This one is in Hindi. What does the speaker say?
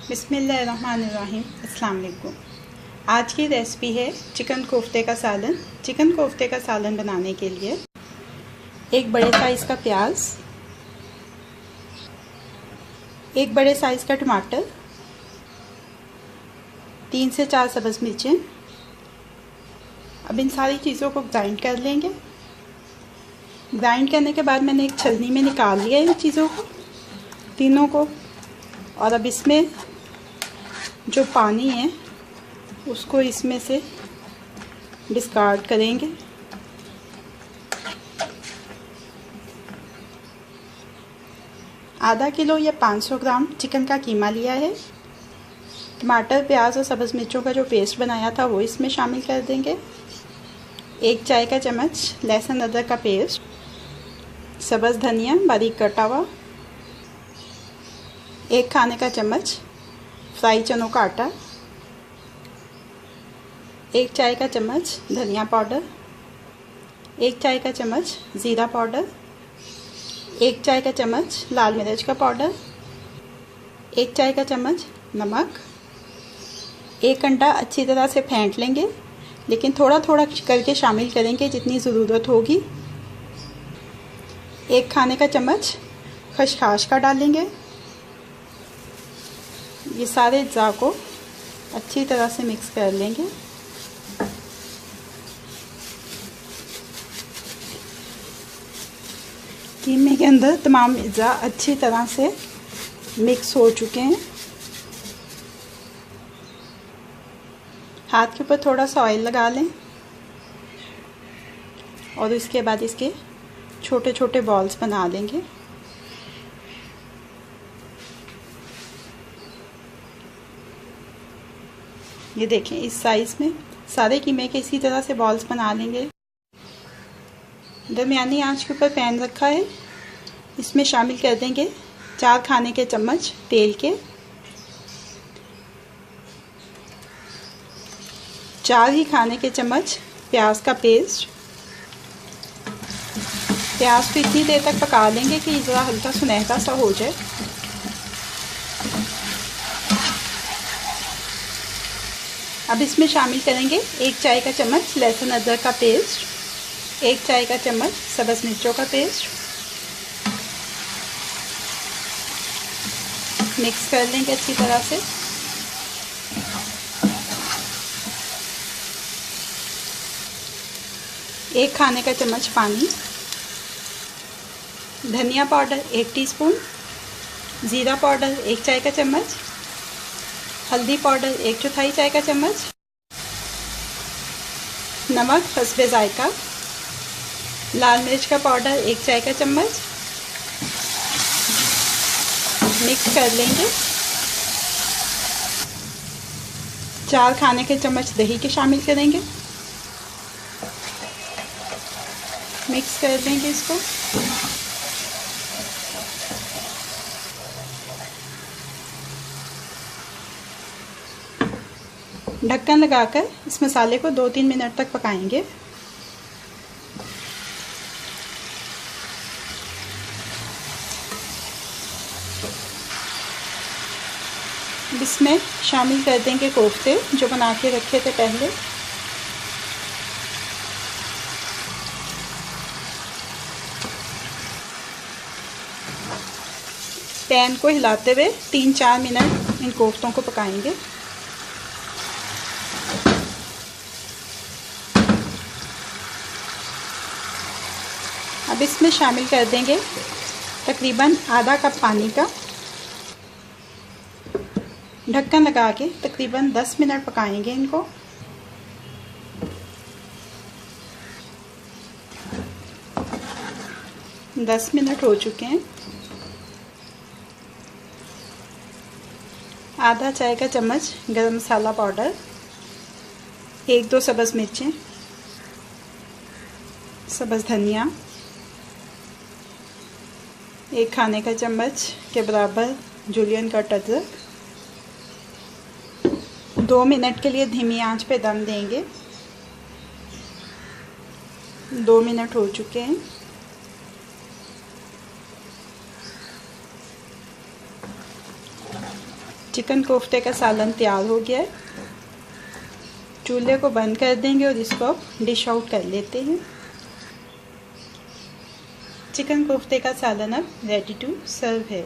बिस्मिल्लाहिर्रहमानिर्रहीम। अस्सलाम वालेकुम। आज की रेसिपी है चिकन कोफ्ते का सालन। चिकन कोफ्ते का सालन बनाने के लिए एक बड़े साइज़ का प्याज, एक बड़े साइज़ का टमाटर, 3 से 4 सब्ज़ मिर्चें। अब इन सारी चीज़ों को ग्राइंड कर लेंगे। ग्राइंड करने के बाद मैंने एक छलनी में निकाल लिया इन चीज़ों को, तीनों को। और अब इसमें जो पानी है उसको इसमें से डिस्कार्ड करेंगे। आधा किलो या 500 ग्राम चिकन का कीमा लिया है। टमाटर, प्याज और सब्ज़ मिर्चों का जो पेस्ट बनाया था वो इसमें शामिल कर देंगे। 1 चाय का चम्मच लहसुन अदरक का पेस्ट, सब्ज़ धनिया बारीक कटा हुआ, 1 खाने का चम्मच फ्राई चनों का आटा, 1 चाय का चम्मच धनिया पाउडर, 1 चाय का चम्मच ज़ीरा पाउडर, 1 चाय का चम्मच लाल मिर्च का पाउडर, 1 चाय का चम्मच नमक। 1 अंडा अच्छी तरह से फेंट लेंगे, लेकिन थोड़ा थोड़ा करके शामिल करेंगे जितनी ज़रूरत होगी। 1 खाने का चम्मच खसखस का डालेंगे। ये सारे अज्जा को अच्छी तरह से मिक्स कर लेंगे। कीमे के अंदर तमाम अज्जा अच्छी तरह से मिक्स हो चुके हैं। हाथ के ऊपर थोड़ा सा ऑयल लगा लें और इसके बाद इसके छोटे छोटे बॉल्स बना लेंगे। ये देखें, इस साइज़ में सारे कीमे के इसी तरह से बॉल्स बना लेंगे। दरमियानी आंच के ऊपर पैन रखा है, इसमें शामिल कर देंगे 4 खाने के चम्मच तेल के, 4 ही खाने के चम्मच प्याज का पेस्ट। प्याज को इतनी देर तक पका लेंगे कि ज़रा हल्का सुनहरा सा हो जाए। अब इसमें शामिल करेंगे 1 चाय का चम्मच लहसुन अदरक का पेस्ट, 1 चाय का चम्मच सब्ज़ मिर्चों का पेस्ट। मिक्स कर लेंगे अच्छी तरह से। एक खाने का चम्मच पानी, धनिया पाउडर 1 टीस्पून, ज़ीरा पाउडर 1 चाय का चम्मच, हल्दी पाउडर 1/4 चाय का चम्मच, नमक हस्बे जायका, लाल मिर्च का पाउडर 1 चाय का चम्मच। मिक्स कर लेंगे। 4 खाने के चम्मच दही के शामिल करेंगे। मिक्स कर देंगे इसको। ढक्कन लगाकर इस मसाले को 2-3 मिनट तक पकाएंगे। इसमें शामिल कर देंगे कोफ्ते जो बना के रखे थे पहले। पैन को हिलाते हुए 3-4 मिनट इन कोफ्तों को पकाएंगे। अब इसमें शामिल कर देंगे तकरीबन आधा कप पानी का। ढक्कन लगा के तकरीबन 10 मिनट पकाएंगे इनको। दस मिनट हो चुके हैं। आधा चाय का चम्मच गरम मसाला पाउडर, 1-2 सब्ज़ मिर्चें, सब्ज़ धनिया, 1 खाने का चम्मच के बराबर जूलियन कट अदरक। 2 मिनट के लिए धीमी आंच पे दम देंगे। 2 मिनट हो चुके हैं। चिकन कोफ्ते का सालन तैयार हो गया है। चूल्हे को बंद कर देंगे और इसको अब डिश आउट कर लेते हैं। चिकन कोफ्ते का सालन अब रेडी टू सर्व है।